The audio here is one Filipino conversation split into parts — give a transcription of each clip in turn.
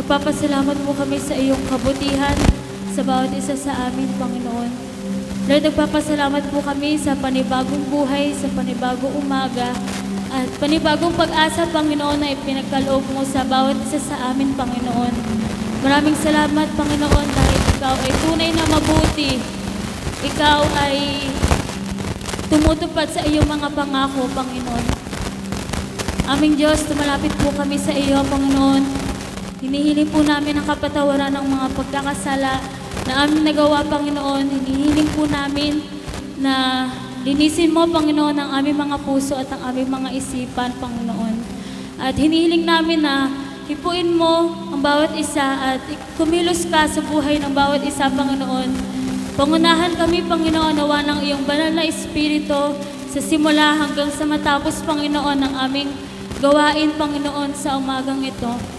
Nagpapasalamat po kami sa iyong kabutihan sa bawat isa sa amin, Panginoon. Lord, nagpapasalamat po kami sa panibagong buhay, sa panibagong umaga, at panibagong pag-asa, Panginoon, na ipinagkaloob mo sa bawat isa sa amin, Panginoon. Maraming salamat, Panginoon, dahil ikaw ay tunay na mabuti. Ikaw ay tumutupad sa iyong mga pangako, Panginoon. Aming Diyos, tumalapit po kami sa iyo, Panginoon. Hinihiling po namin ang kapatawaran ng mga pagkakasala na aming nagawa, Panginoon. Hinihiling po namin na linisin mo, Panginoon, ang aming mga puso at ang aming mga isipan, Panginoon. At hinihiling namin na hipuin mo ang bawat isa at kumilos ka sa buhay ng bawat isa, Panginoon. Pangunahan kami, Panginoon, nawa ng iyong banal na Espiritu sa simula hanggang sa matapos, Panginoon, ang aming gawain, Panginoon, sa umagang ito.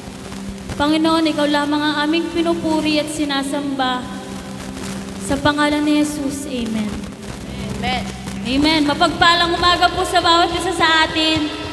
Panginoon, ikaw lamang ang aming pinupuri at sinasamba. Sa pangalan ni Jesus, Amen. Amen. Amen. Mapagpalang umaga po sa bawat isa sa atin.